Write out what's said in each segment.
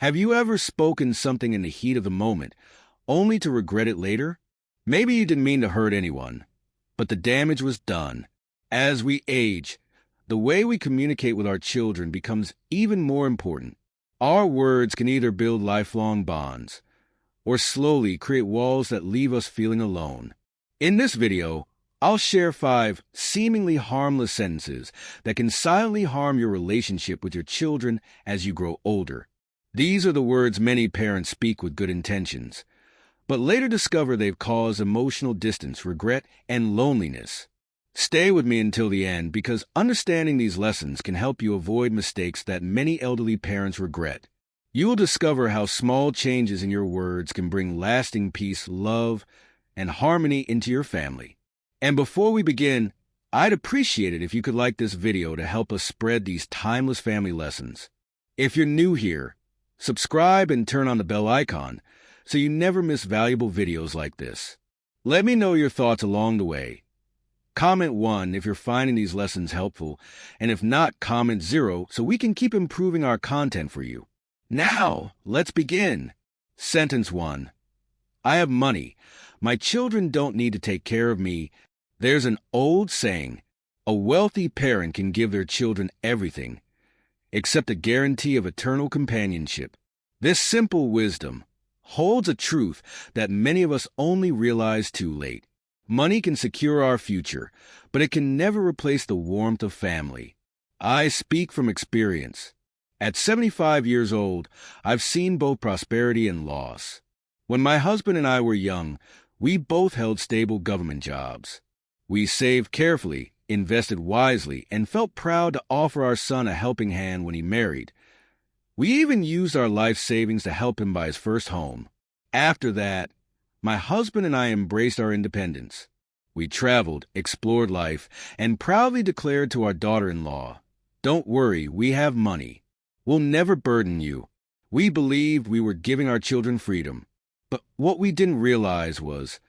Have you ever spoken something in the heat of the moment, only to regret it later? Maybe you didn't mean to hurt anyone, but the damage was done. As we age, the way we communicate with our children becomes even more important. Our words can either build lifelong bonds, or slowly create walls that leave us feeling alone. In this video, I'll share 5 seemingly harmless sentences that can silently harm your relationship with your children as you grow older. These are the words many parents speak with good intentions, but later discover they've caused emotional distance, regret, and loneliness. Stay with me until the end, because understanding these lessons can help you avoid mistakes that many elderly parents regret. You will discover how small changes in your words can bring lasting peace, love, and harmony into your family. And before we begin, I'd appreciate it if you could like this video to help us spread these timeless family lessons. If you're new here, subscribe and turn on the bell icon so you never miss valuable videos like this. Let me know your thoughts along the way. Comment 1 if you're finding these lessons helpful, and if not, comment 0 so we can keep improving our content for you. Now, let's begin. Sentence 1. I have money. My children don't need to take care of me. There's an old saying, a wealthy parent can give their children everything, except a guarantee of eternal companionship. This simple wisdom holds a truth that many of us only realize too late. Money can secure our future, but it can never replace the warmth of family. I speak from experience. At 75 years old, I've seen both prosperity and loss. When my husband and I were young, we both held stable government jobs. We saved carefully, invested wisely, and felt proud to offer our son a helping hand when he married. We even used our life savings to help him buy his first home. After that, my husband and I embraced our independence. We traveled, explored life, and proudly declared to our daughter-in-law, "Don't worry, we have money. We'll never burden you." We believed we were giving our children freedom. But what we didn't realize was,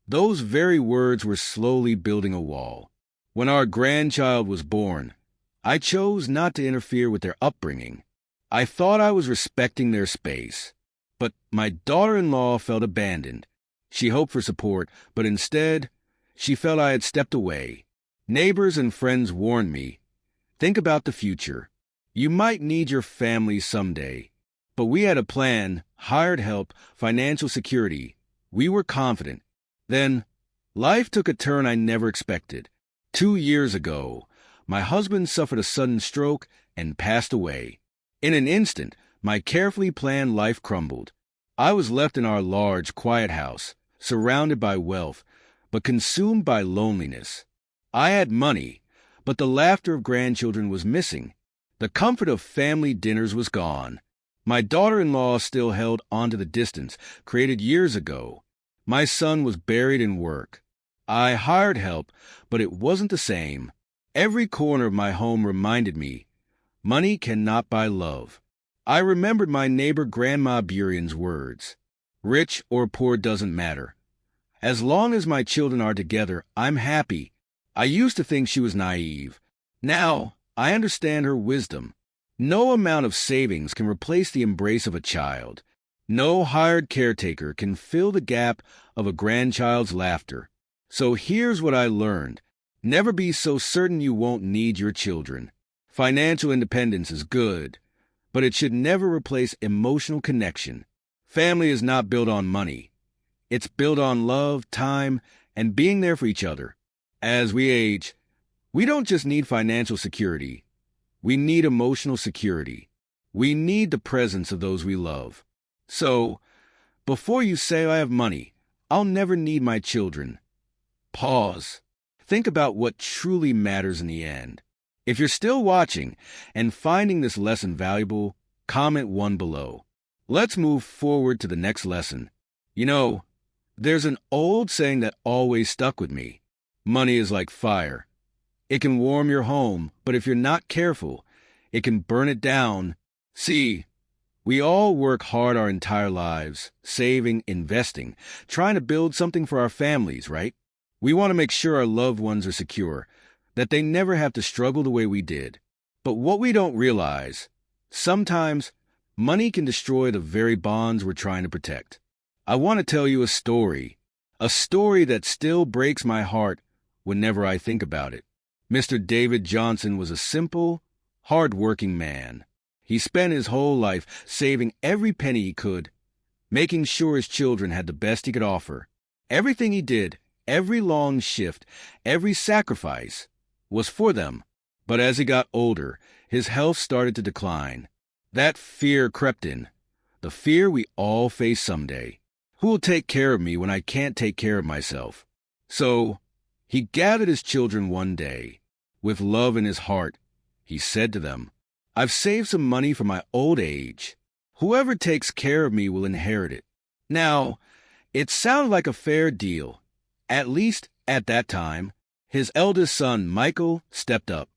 those very words were slowly building a wall. When our grandchild was born, I chose not to interfere with their upbringing. I thought I was respecting their space. But my daughter-in-law felt abandoned. She hoped for support, but instead, she felt I had stepped away. Neighbors and friends warned me, think about the future. You might need your family someday. But we had a plan, hired help, financial security. We were confident. Then, life took a turn I never expected. 2 years ago, my husband suffered a sudden stroke and passed away. In an instant, my carefully planned life crumbled. I was left in our large, quiet house, surrounded by wealth, but consumed by loneliness. I had money, but the laughter of grandchildren was missing. The comfort of family dinners was gone. My daughter-in-law still held on to the distance created years ago. My son was buried in work. I hired help, but it wasn't the same. Every corner of my home reminded me, money cannot buy love. I remembered my neighbor Grandma Burian's words, rich or poor doesn't matter. As long as my children are together, I'm happy. I used to think she was naive. Now, I understand her wisdom. No amount of savings can replace the embrace of a child. No hired caretaker can fill the gap of a grandchild's laughter. So here's what I learned. Never be so certain you won't need your children. Financial independence is good, but it should never replace emotional connection. Family is not built on money. It's built on love, time, and being there for each other. As we age, we don't just need financial security. We need emotional security. We need the presence of those we love. So, before you say I have money, I'll never need my children, pause. Think about what truly matters in the end. If you're still watching and finding this lesson valuable, comment 1 below. Let's move forward to the next lesson. You know, there's an old saying that always stuck with me. Money is like fire. It can warm your home, but if you're not careful, it can burn it down. See, we all work hard our entire lives, saving, investing, trying to build something for our families, right? We want to make sure our loved ones are secure, that they never have to struggle the way we did. But what we don't realize, sometimes money can destroy the very bonds we're trying to protect. I want to tell you a story that still breaks my heart whenever I think about it. Mr. David Johnson was a simple, hard-working man. He spent his whole life saving every penny he could, making sure his children had the best he could offer. Everything he did, every long shift, every sacrifice, was for them. But as he got older, his health started to decline. That fear crept in, the fear we all face someday. Who will take care of me when I can't take care of myself? So, he gathered his children one day. With love in his heart, he said to them, "I've saved some money for my old age. Whoever takes care of me will inherit it." Now, it sounded like a fair deal. At least at that time, his eldest son, Michael, stepped up.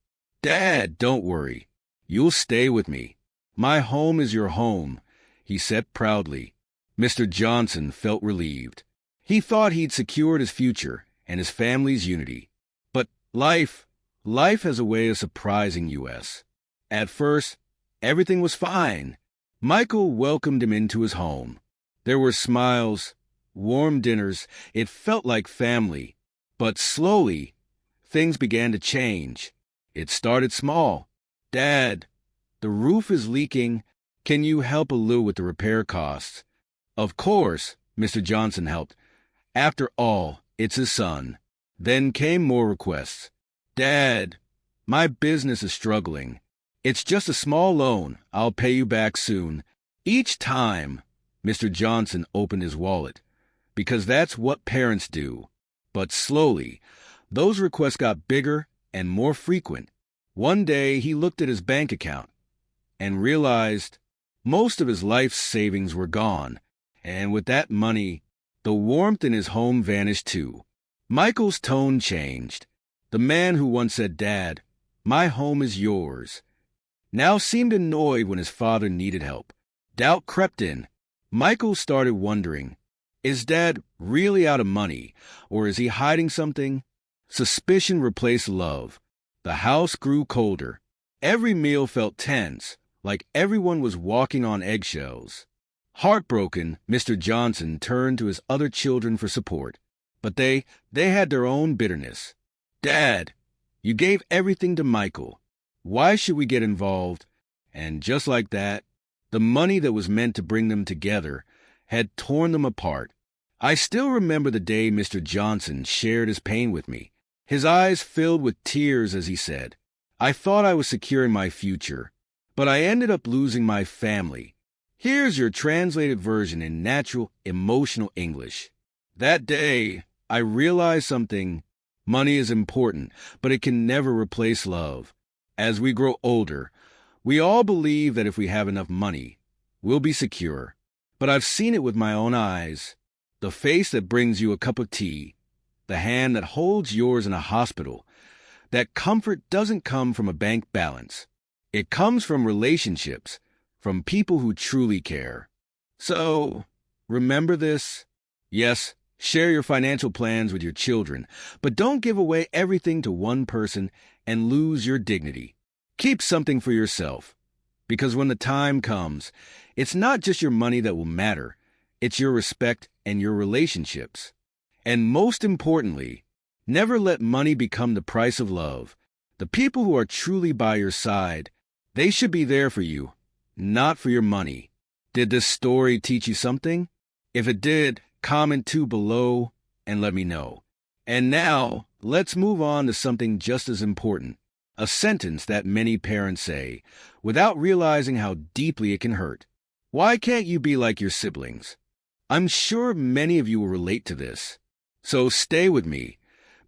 "Dad, don't worry. You'll stay with me. My home is your home," he said proudly. Mr. Johnson felt relieved. He thought he'd secured his future and his family's unity. But life has a way of surprising us. At first, everything was fine. Michael welcomed him into his home. There were smiles, warm dinners. It felt like family. But slowly, things began to change. It started small. "Dad, the roof is leaking. Can you help Lou with the repair costs?" Of course, Mr. Johnson helped. After all, it's his son. Then came more requests. "Dad, my business is struggling. It's just a small loan. I'll pay you back soon." Each time, Mr. Johnson opened his wallet, because that's what parents do. But slowly, those requests got bigger and more frequent. One day, he looked at his bank account and realized most of his life's savings were gone. And with that money, the warmth in his home vanished too. Michael's tone changed. The man who once said, "Dad, my home is yours," now seemed annoyed when his father needed help. Doubt crept in. Michael started wondering, is Dad really out of money, or is he hiding something? Suspicion replaced love. The house grew colder. Every meal felt tense, like everyone was walking on eggshells. Heartbroken, Mr. Johnson turned to his other children for support. But they had their own bitterness. "Dad, you gave everything to Michael. Why should we get involved?" And just like that, the money that was meant to bring them together had torn them apart. I still remember the day Mr. Johnson shared his pain with me. His eyes filled with tears as he said, "I thought I was securing my future, but I ended up losing my family." Here's your translated version in natural, emotional English. That day, I realized something. Money is important, but it can never replace love. As we grow older, we all believe that if we have enough money, we'll be secure. But I've seen it with my own eyes. The face that brings you a cup of tea, the hand that holds yours in a hospital. That comfort doesn't come from a bank balance. It comes from relationships, from people who truly care. So, remember this. Yes, share your financial plans with your children, but don't give away everything to one person and lose your dignity. Keep something for yourself, because when the time comes, it's not just your money that will matter, it's your respect and your relationships. And most importantly, never let money become the price of love. The people who are truly by your side, they should be there for you, not for your money. Did this story teach you something? If it did, comment too below and let me know. And now, let's move on to something just as important. A sentence that many parents say, without realizing how deeply it can hurt. Why can't you be like your siblings? I'm sure many of you will relate to this. So stay with me,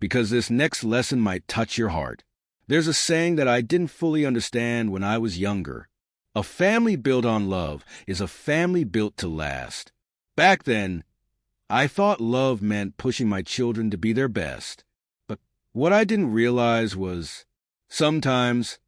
because this next lesson might touch your heart. There's a saying that I didn't fully understand when I was younger. A family built on love is a family built to last. Back then, I thought love meant pushing my children to be their best. But what I didn't realize was, sometimes,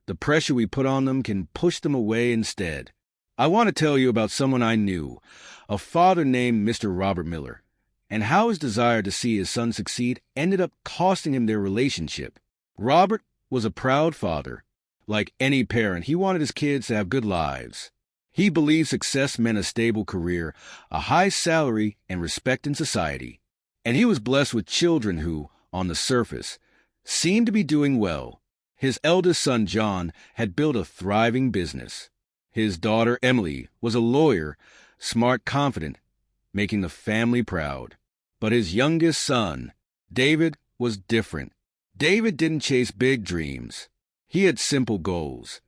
the pressure we put on them can push them away instead. I want to tell you about someone I knew, a father named Mr. Robert Miller, and how his desire to see his son succeed ended up costing him their relationship. Robert was a proud father. Like any parent, he wanted his kids to have good lives. He believed success meant a stable career, a high salary, and respect in society. And he was blessed with children who, on the surface, seemed to be doing well. His eldest son, John, had built a thriving business. His daughter, Emily, was a lawyer, smart, confident, making the family proud. But his youngest son, David, was different. David didn't chase big dreams. He had simple goals.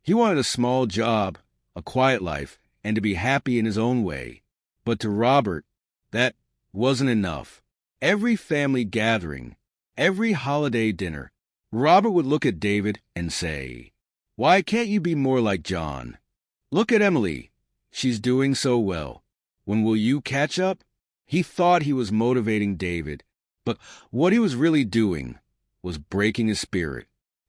He wanted a small job, a quiet life, and to be happy in his own way. But to Robert, that wasn't enough. Every family gathering, every holiday dinner, Robert would look at David and say, "Why can't you be more like John? Look at Emily. She's doing so well. When will you catch up?" He thought he was motivating David, but what he was really doing was breaking his spirit.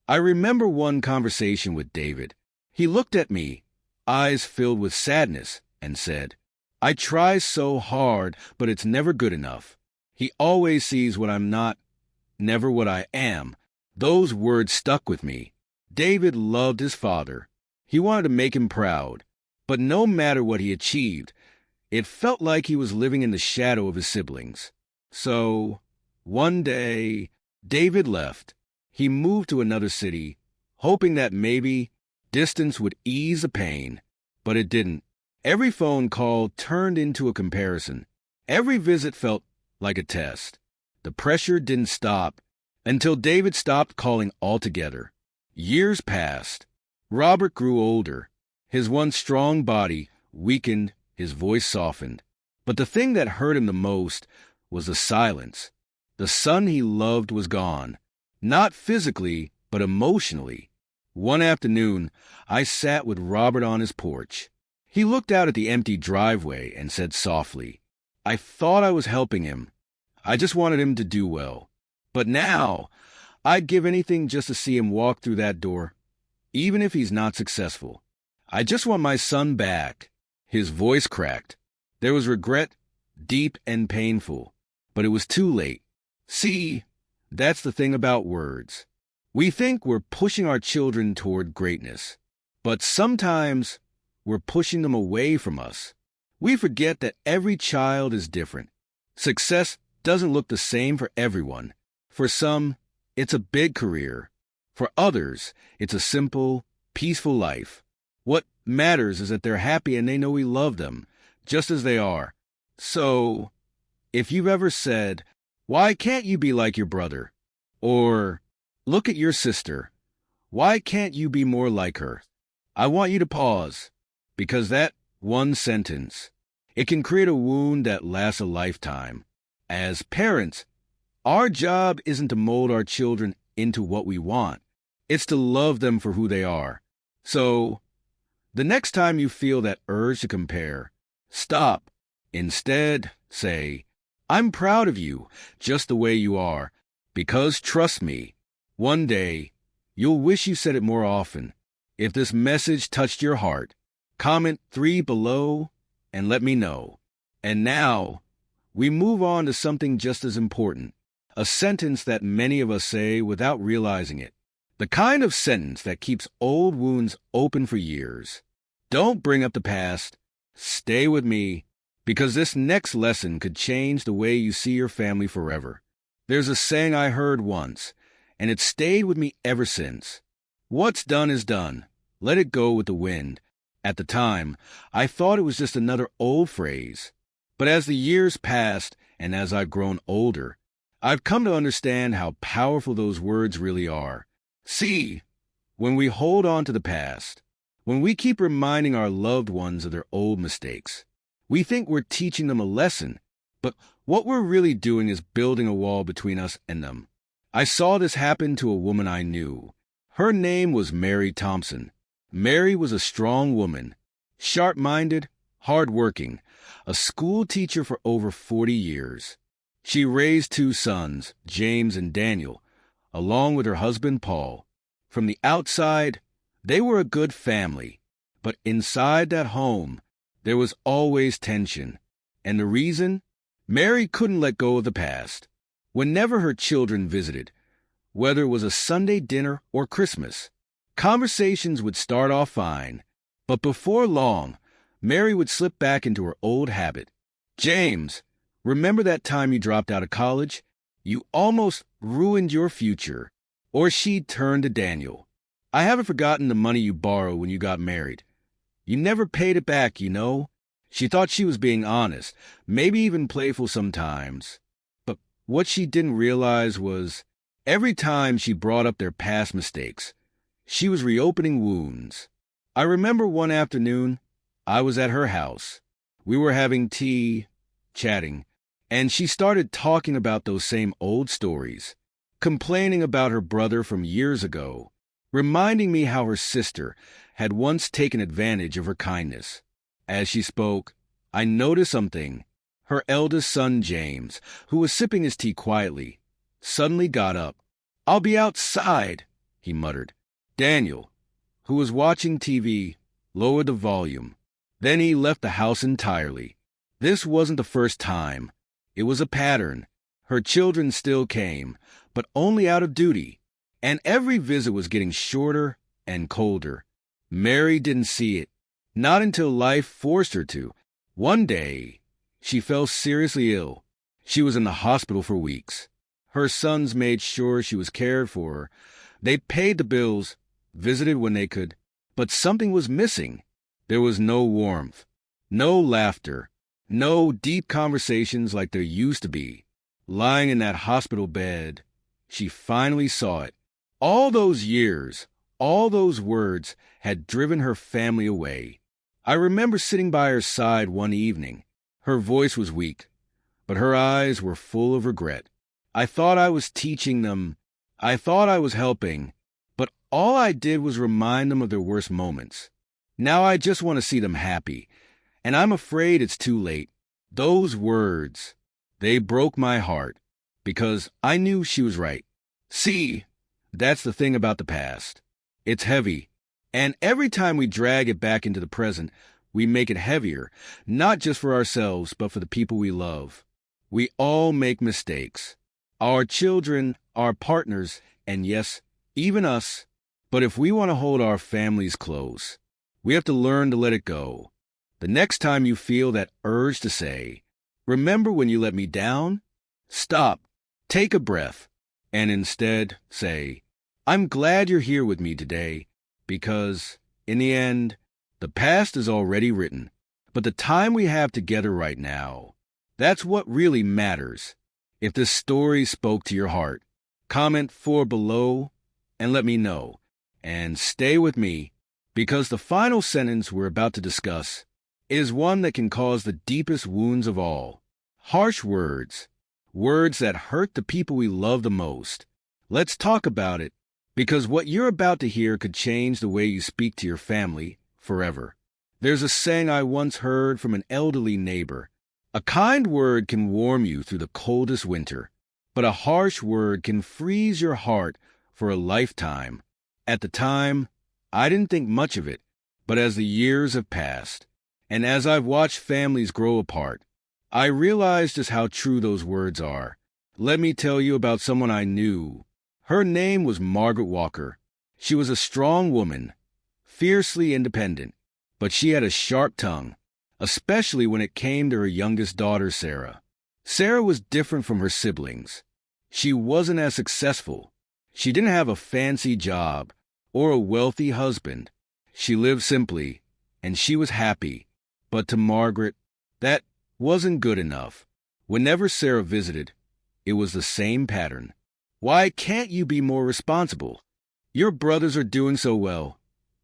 I remember one conversation with David. He looked at me, eyes filled with sadness, and said, "I try so hard, but it's never good enough. He always sees what I'm not, never what I am." Those words stuck with me. David loved his father. He wanted to make him proud. But no matter what he achieved, it felt like he was living in the shadow of his siblings. So, one day, David left. He moved to another city, hoping that maybe distance would ease the pain. But it didn't. Every phone call turned into a comparison. Every visit felt like a test. The pressure didn't stop until David stopped calling altogether. Years passed. Robert grew older. His once strong body weakened, his voice softened. But the thing that hurt him the most was the silence. The son he loved was gone. Not physically, but emotionally. One afternoon, I sat with Robert on his porch. He looked out at the empty driveway and said softly, "I thought I was helping him. I just wanted him to do well. But now, I'd give anything just to see him walk through that door, even if he's not successful. I just want my son back." His voice cracked. There was regret, deep and painful, but it was too late. See, that's the thing about words. We think we're pushing our children toward greatness, but sometimes we're pushing them away from us. We forget that every child is different. Success doesn't look the same for everyone. For some, it's a big career. For others, it's a simple, peaceful life. What matters is that they're happy and they know we love them, just as they are. So, if you've ever said, "Why can't you be like your brother?" Or, "Look at your sister. Why can't you be more like her?" I want you to pause, because that one sentence, it can create a wound that lasts a lifetime. As parents, our job isn't to mold our children into what we want. It's to love them for who they are. So, the next time you feel that urge to compare, stop. Instead, say, "I'm proud of you, just the way you are, because trust me, one day, you'll wish you said it more often." If this message touched your heart, comment 3 below and let me know. And now, we move on to something just as important, a sentence that many of us say without realizing it. The kind of sentence that keeps old wounds open for years. Don't bring up the past. Stay with me, because this next lesson could change the way you see your family forever. There's a saying I heard once, and it's stayed with me ever since. What's done is done. Let it go with the wind. At the time, I thought it was just another old phrase. But as the years passed, and as I've grown older, I've come to understand how powerful those words really are. See, when we hold on to the past, when we keep reminding our loved ones of their old mistakes, we think we're teaching them a lesson, but what we're really doing is building a wall between us and them. I saw this happen to a woman I knew. Her name was Mary Thompson. Mary was a strong woman, sharp-minded, hard-working, a school teacher for over 40 years. She raised 2 sons, James and Daniel, along with her husband Paul. From the outside, they were a good family, but inside that home, there was always tension. And the reason? Mary couldn't let go of the past. Whenever her children visited, whether it was a Sunday dinner or Christmas, conversations would start off fine, But before long, Mary would slip back into her old habit. James, remember that time you dropped out of college? You almost ruined your future. Or she'd turn to Daniel. I haven't forgotten the money you borrowed when you got married. You never paid it back, you know. She thought she was being honest, maybe even playful sometimes. But what she didn't realize was every time she brought up their past mistakes, she was reopening wounds. I remember one afternoon, I was at her house. We were having tea, chatting, and she started talking about those same old stories, complaining about her brother from years ago, reminding me how her sister had once taken advantage of her kindness. As she spoke, I noticed something. Her eldest son, James, who was sipping his tea quietly, suddenly got up. "I'll be outside," he muttered. Daniel, who was watching TV, lowered the volume. Then he left the house entirely. This wasn't the first time. It was a pattern. Her children still came, but only out of duty. And every visit was getting shorter and colder. Mary didn't see it, not until life forced her to. One day, she fell seriously ill. She was in the hospital for weeks. Her sons made sure she was cared for. They paid the bills, visited when they could, but something was missing. There was no warmth, no laughter, no deep conversations like there used to be. Lying in that hospital bed, she finally saw it. All those years, all those words had driven her family away. I remember sitting by her side one evening. Her voice was weak, but her eyes were full of regret. I thought I was teaching them. I thought I was helping, but all I did was remind them of their worst moments. Now I just want to see them happy, and I'm afraid it's too late. Those words, they broke my heart, because I knew she was right. See, that's the thing about the past. It's heavy, and every time we drag it back into the present, we make it heavier, not just for ourselves, but for the people we love. We all make mistakes. Our children, our partners, and yes, even us. But if we want to hold our families close, we have to learn to let it go. The next time you feel that urge to say, "Remember when you let me down?" Stop, take a breath, and instead say, "I'm glad you're here with me today," because, in the end, the past is already written. But the time we have together right now, that's what really matters. If this story spoke to your heart, comment 4 below and let me know. And stay with me, because the final sentence we're about to discuss is one that can cause the deepest wounds of all. Harsh words, words that hurt the people we love the most. Let's talk about it, because what you're about to hear could change the way you speak to your family forever. There's a saying I once heard from an elderly neighbor. A kind word can warm you through the coldest winter, but a harsh word can freeze your heart for a lifetime. At the time, I didn't think much of it, but as the years have passed, and as I've watched families grow apart, I realized just how true those words are. Let me tell you about someone I knew. Her name was Margaret Walker. She was a strong woman, fiercely independent, but she had a sharp tongue, especially when it came to her youngest daughter, Sarah. Sarah was different from her siblings. She wasn't as successful. She didn't have a fancy job or a wealthy husband. She lived simply, and she was happy. But to Margaret, that wasn't good enough. Whenever Sarah visited, it was the same pattern. "Why can't you be more responsible? Your brothers are doing so well.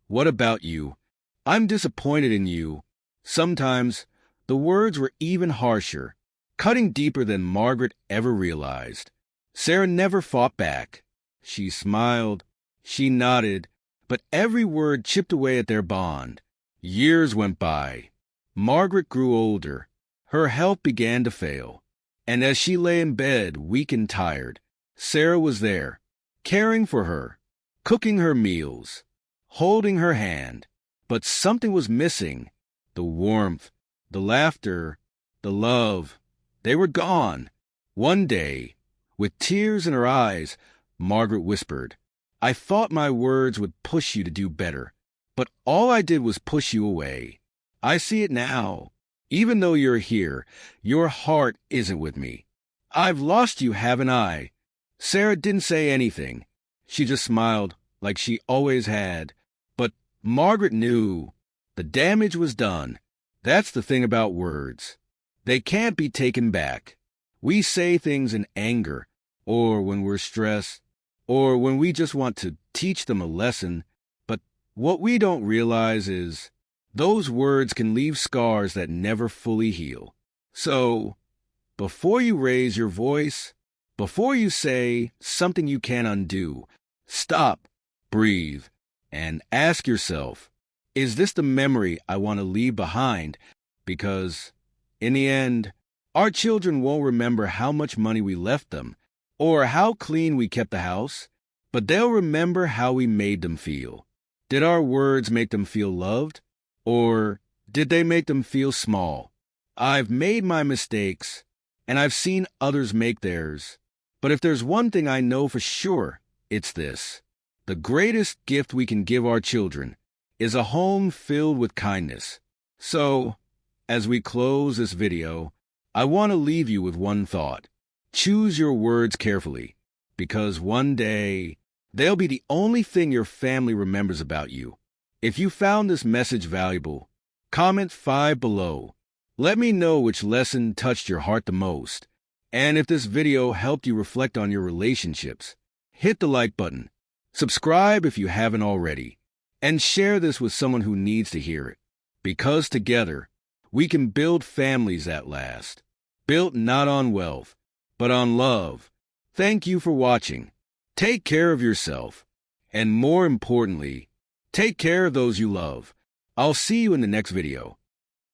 What about you? I'm disappointed in you." Sometimes the words were even harsher, cutting deeper than Margaret ever realized. Sarah never fought back. She smiled, she nodded, but every word chipped away at their bond. Years went by. Margaret grew older. Her health began to fail. And as she lay in bed, weak and tired, Sarah was there, caring for her, cooking her meals, holding her hand. But something was missing. The warmth, the laughter, the love, they were gone. One day, with tears in her eyes, Margaret whispered, "I thought my words would push you to do better, but all I did was push you away. I see it now. Even though you're here, your heart isn't with me. I've lost you, haven't I?" Sarah didn't say anything. She just smiled like she always had. But Margaret knew. The damage was done. That's the thing about words. They can't be taken back. We say things in anger, or when we're stressed, or when we just want to teach them a lesson. But what we don't realize is those words can leave scars that never fully heal. So, before you raise your voice, before you say something you can't undo, stop, breathe, and ask yourself, is this the memory I want to leave behind? Because, in the end, our children won't remember how much money we left them or how clean we kept the house, but they'll remember how we made them feel. Did our words make them feel loved? Or did they make them feel small? I've made my mistakes, and I've seen others make theirs. But if there's one thing I know for sure, it's this. The greatest gift we can give our children is a home filled with kindness. So, as we close this video, I want to leave you with one thought. Choose your words carefully, because one day they'll be the only thing your family remembers about you. If you found this message valuable, comment 5 below. Let me know which lesson touched your heart the most. And if this video helped you reflect on your relationships, hit the like button, subscribe if you haven't already, and share this with someone who needs to hear it. Because together, we can build families that last. Built not on wealth, but on love. Thank you for watching. Take care of yourself. And more importantly, take care of those you love. I'll see you in the next video.